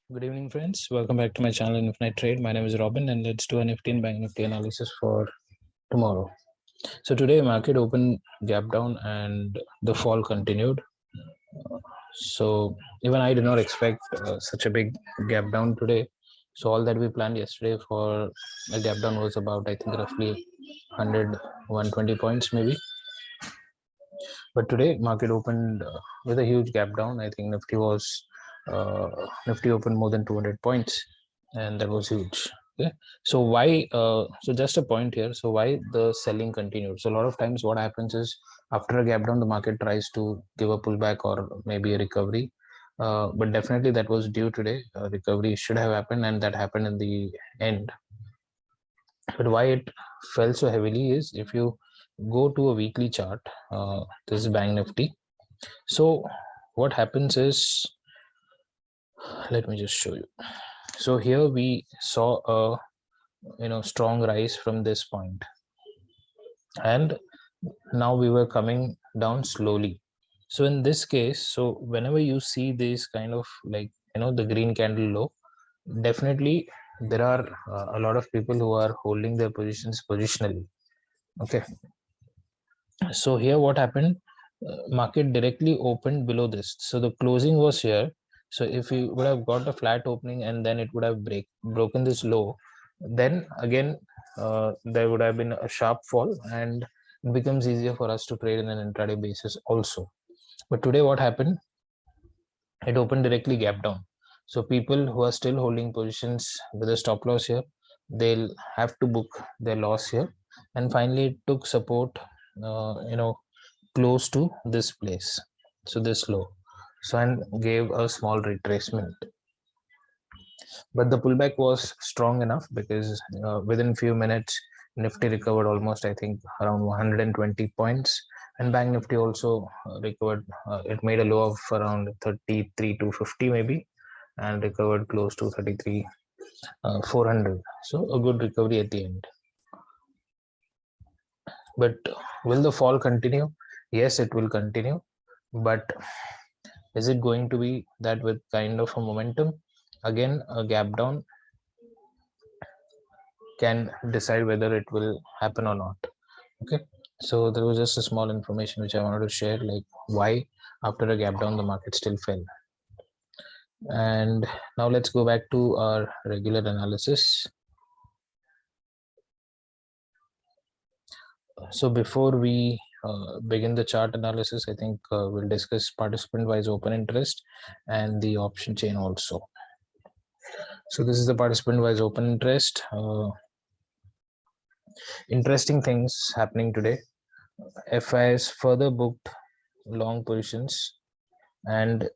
Good evening, friends. Welcome back to my channel, Infinite Trade. My name is Robin, and let's do a Nifty and Bank Nifty analysis for tomorrow. So today, market opened gap down, and the fall continued. So even I did not expect such a big gap down today. So all that we planned yesterday for a gap down was about, I think, roughly 100, 120 points maybe. But today, market opened with a huge gap down. I think uh, Nifty opened more than 200 points, and that was huge. Okay, so why? So just a point here. So why the selling continued? So a lot of times, what happens is after a gap down, the market tries to give a pullback or maybe a recovery. But definitely that was due today. Recovery should have happened, and that happened in the end. But why it fell so heavily is if you go to a weekly chart, this is Bank Nifty. So what happens is, let me just show you. So here we saw a strong rise from this point, and now we were coming down slowly. So in this case, so whenever you see this kind of the green candle low, definitely there are a lot of people who are holding their positions positionally. Okay, so here what happened, market directly opened below this, so the closing was here. So if you would have got a flat opening and then it would have broken this low, then again there would have been a sharp fall, and it becomes easier for us to trade in an intraday basis also. But today what happened, it opened directly gap down. So people who are still holding positions with a stop loss here, they'll have to book their loss here. And finally it took support close to this place, so this low, so and gave a small retracement. But the pullback was strong enough because within few minutes Nifty recovered almost, I think, around 120 points, and Bank Nifty also recovered. It made a low of around 33 to 50 maybe, and recovered close to 33 400. So a good recovery at the end. But will the fall continue? Yes, it will continue, but is it going to be that with kind of a momentum? Again, a gap down can decide whether it will happen or not. Okay, so there was just a small information which I wanted to share, like why after a gap down the market still fell. And now let's go back to our regular analysis. So before we begin the chart analysis, I think we'll discuss participant wise open interest and the option chain also. So this is the participant wise open interest. Interesting things happening today. FIs further booked long positions, and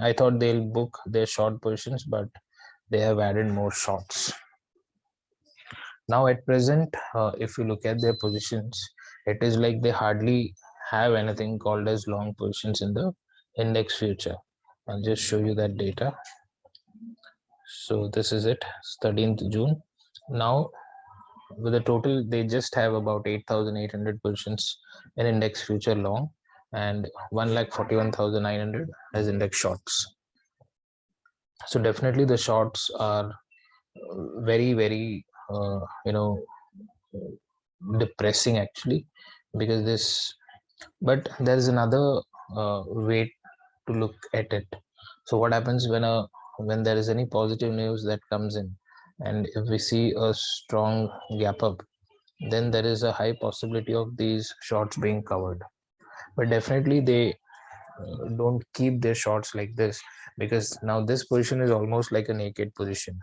I thought they'll book their short positions, but they have added more shorts. Now at present, if you look at their positions, it is like they hardly have anything called as long positions in the index future. I'll just show you that data. So this is it, 13th June. Now with the total, they just have about 8,800 positions in index future long, and 1,41,900 as index shorts. So definitely the shorts are very depressing actually, because this, but there is another way to look at it. So what happens when there is any positive news that comes in, and if we see a strong gap up, then there is a high possibility of these shorts being covered. But definitely they don't keep their shorts like this, because now this position is almost like a naked position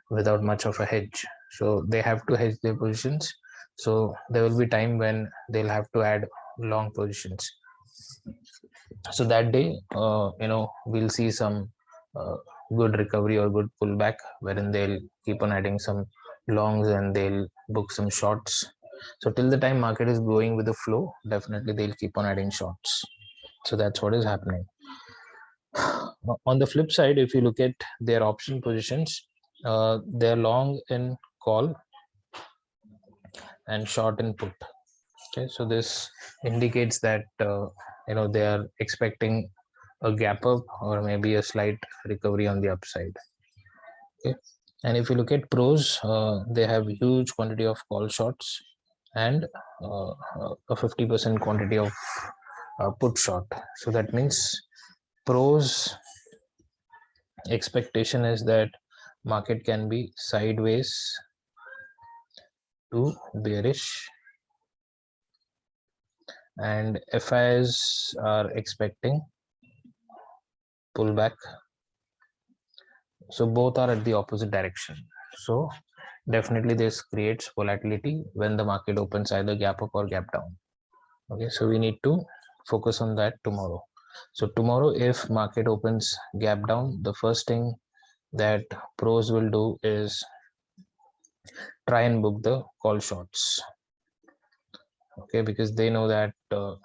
without much of a hedge. So they have to hedge their positions. So there will be time when they'll have to add long positions. So that day, we'll see some good recovery or good pullback, wherein they'll keep on adding some longs and they'll book some shorts. So till the time market is going with the flow, definitely they'll keep on adding shorts. So that's what is happening. On the flip side, if you look at their option positions, they're long in call and short in put. Okay, so this indicates that they are expecting a gap up or maybe a slight recovery on the upside. Okay, and if you look at pros, they have huge quantity of call shorts and a 50% quantity of put short. So that means pros expectation is that market can be sideways to bearish, and FIs are expecting pullback. So both are at the opposite direction. So definitely this creates volatility when the market opens either gap up or gap down. Okay, so we need to focus on that tomorrow. So tomorrow, if market opens gap down, the first thing that pros will do is try and book the call shorts. Okay, because they know that for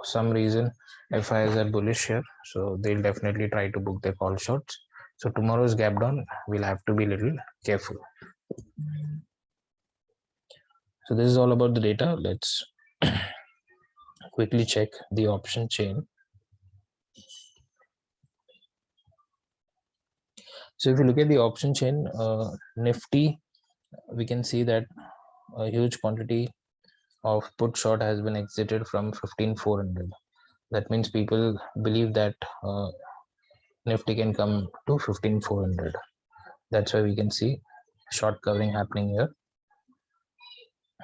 some reason FIs are bullish here, so they'll definitely try to book their call shorts. So tomorrow's gap down, we'll have to be a little careful. So this is all about the data. Let's quickly check the option chain. So if you look at the option chain, Nifty, we can see that a huge quantity of put short has been exited from 15,400. That means people believe that Nifty can come to 15,400. That's why we can see short covering happening here.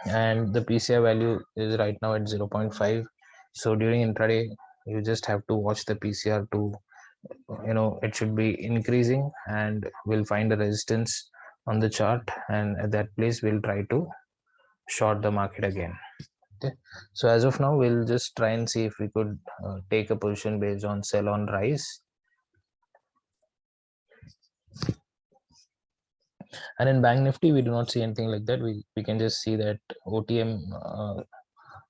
And the PCI value is right now at 0.5. So during intraday, you just have to watch the PCR to, it should be increasing, and we'll find a resistance on the chart, and at that place we'll try to short the market again. Okay, so as of now, we'll just try and see if we could take a position based on sell on rise. And in Bank Nifty, we do not see anything like that. We can just see that OTM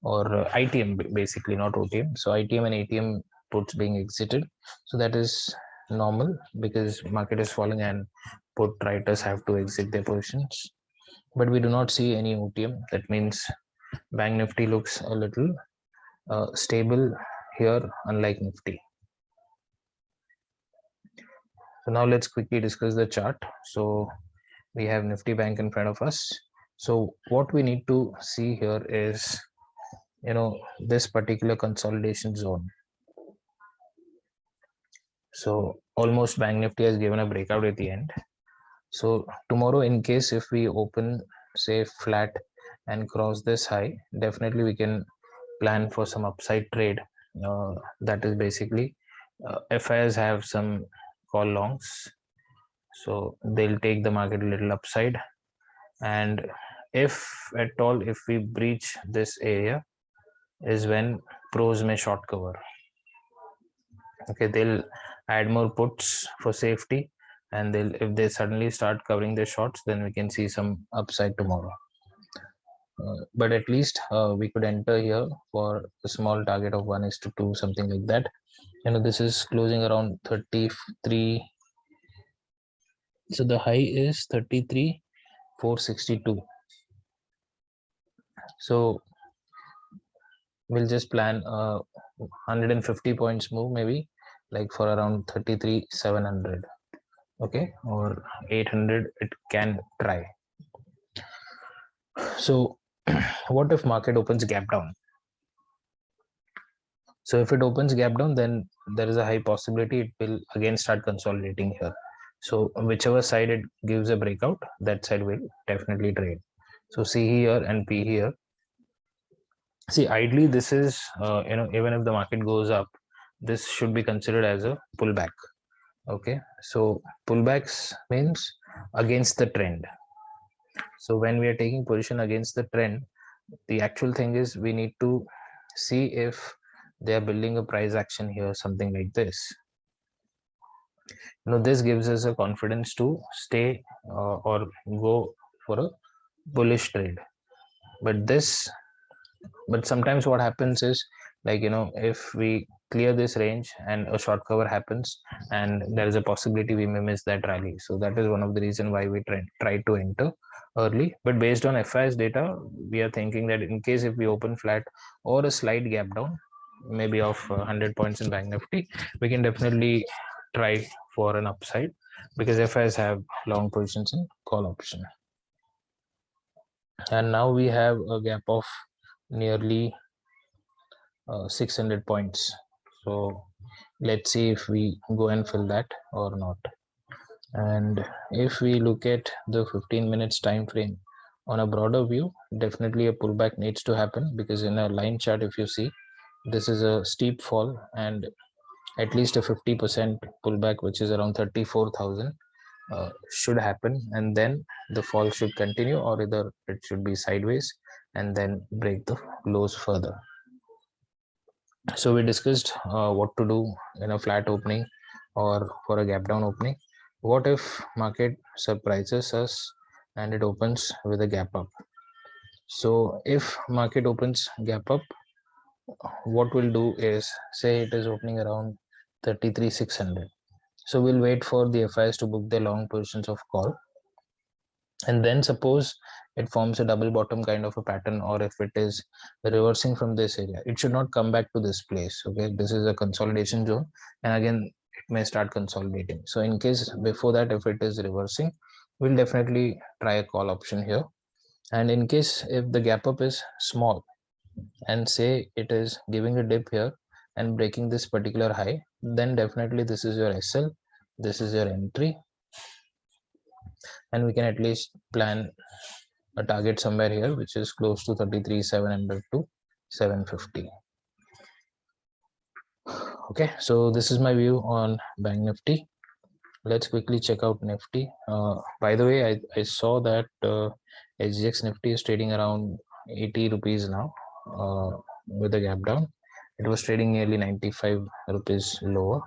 or ITM, basically, not OTM. So ITM and ATM puts being exited. So that is normal because market is falling and put writers have to exit their positions. But we do not see any OTM. That means Bank Nifty looks a little stable here, unlike Nifty. So now let's quickly discuss the chart. So we have Nifty Bank in front of us. So what we need to see here is, this particular consolidation zone. So almost Bank Nifty has given a breakout at the end. So tomorrow, in case if we open, say, flat and cross this high, definitely we can plan for some upside trade. That is basically FIs have some call longs, so they'll take the market a little upside. And if at all, if we breach this area, is when pros may short cover. Okay, they'll add more puts for safety, and if they suddenly start covering their shorts, then we can see some upside tomorrow. But at least we could enter here for a small target of 1:2, something like that. This is closing around 33. So the high is 33,462. So we'll just plan 150 points move, maybe like for around 33,700. Okay, or 800 it can try. So what if market opens gap down? So if it opens gap down, then there is a high possibility it will again start consolidating here. So whichever side it gives a breakout, that side will definitely trade. So C here and P here. See, ideally this is even if the market goes up, this should be considered as a pullback. Okay, so pullbacks means against the trend. So when we are taking position against the trend, the actual thing is we need to see if they are building a price action here, something like this. This gives us a confidence to stay or go for a bullish trade. But sometimes what happens is, like, if we clear this range and a short cover happens, and there is a possibility we may miss that rally. So that is one of the reason why we try to enter early. But based on FI's data, we are thinking that in case if we open flat or a slight gap down, maybe of 100 points in Bank Nifty, we can definitely try for an upside. because FIs have long positions in call option. And now we have a gap of nearly 600 points. So let's see if we go and fill that or not. And if we look at the 15 minutes time frame on a broader view, definitely a pullback needs to happen, because in a line chart, if you see, this is a steep fall, and at least a 50% pullback, which is around 34,000, should happen, and then the fall should continue, or either it should be sideways and then break the lows further. So we discussed what to do in a flat opening or for a gap down opening. What if market surprises us and it opens with a gap up? So if market opens gap up, what we'll do is, say it is opening around 33,600. So we'll wait for the FIs to book their long positions of call, and then suppose it forms a double bottom kind of a pattern, or if it is reversing from this area, it should not come back to this place. Okay, this is a consolidation zone, and again it may start consolidating. So in case before that, if it is reversing, we'll definitely try a call option here. And in case if the gap up is small, and say it is giving a dip here and breaking this particular high, then definitely this is your SL, this is your entry, and we can at least plan a target somewhere here, which is close to 33,700 to 750. Okay, so this is my view on Bank Nifty. Let's quickly check out Nifty. By the way, I saw that SGX Nifty is trading around 80 rupees now with a gap down. It was trading nearly 95 rupees lower.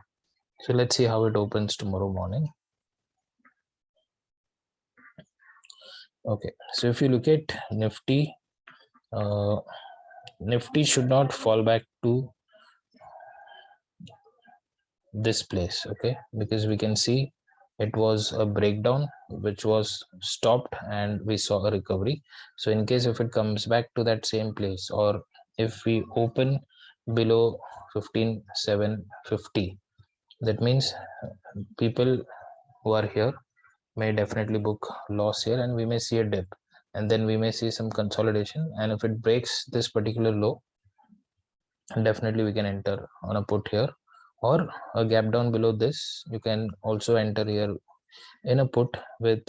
So let's see how it opens tomorrow morning. Okay, so if you look at Nifty, Nifty should not fall back to this place, okay, because we can see it was a breakdown which was stopped and we saw a recovery. So in case if it comes back to that same place, or if we open below 15,750, that means people who are here may definitely book loss here, and we may see a dip, and then we may see some consolidation, and if it breaks this particular low, definitely we can enter on a put here, or a gap down below this. You can also enter here in a put with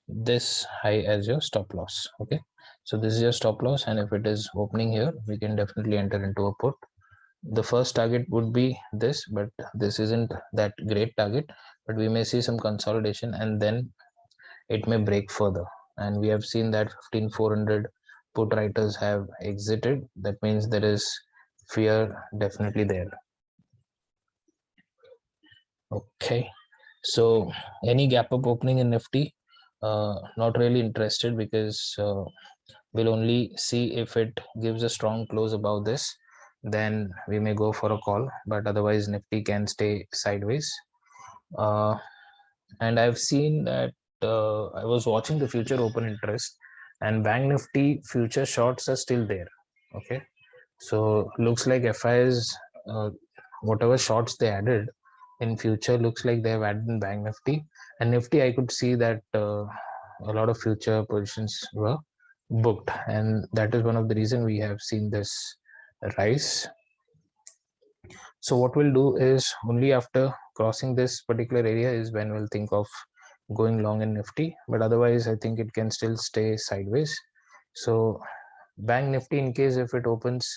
this high as your stop loss. Okay, so this is your stop loss, and if it is opening here, we can definitely enter into a put. The first target would be this, but this isn't that great target, but we may see some consolidation and then it may break further, and we have seen that 15,400 put writers have exited. That means there is fear definitely there. Okay, so any gap up opening in Nifty, not really interested, because we'll only see if it gives a strong close above this, then we may go for a call, but otherwise Nifty can stay sideways. And I've seen that I was watching the future open interest, and Bank Nifty future shorts are still there. Okay, so looks like FIs, whatever shorts they added in future, looks like they have added in Bank Nifty. And Nifty, I could see that a lot of future positions were booked, and that is one of the reason we have seen this rise. So what we'll do is, only after crossing this particular area is when we'll think of going long in Nifty, but otherwise I think it can still stay sideways. So Bank Nifty, in case if it opens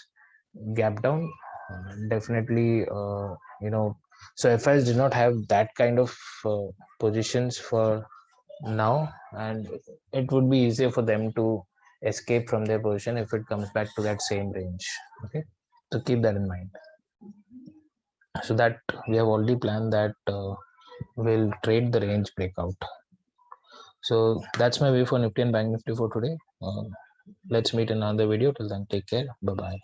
gap down, definitely so FIs do not have that kind of positions for now, and it would be easier for them to escape from their position if it comes back to that same range. Okay, so keep that in mind. So that we have already planned that we'll trade the range breakout. So that's my way for Nifty and Bank Nifty for today. Let's meet in another video. Till then, take care. Bye bye.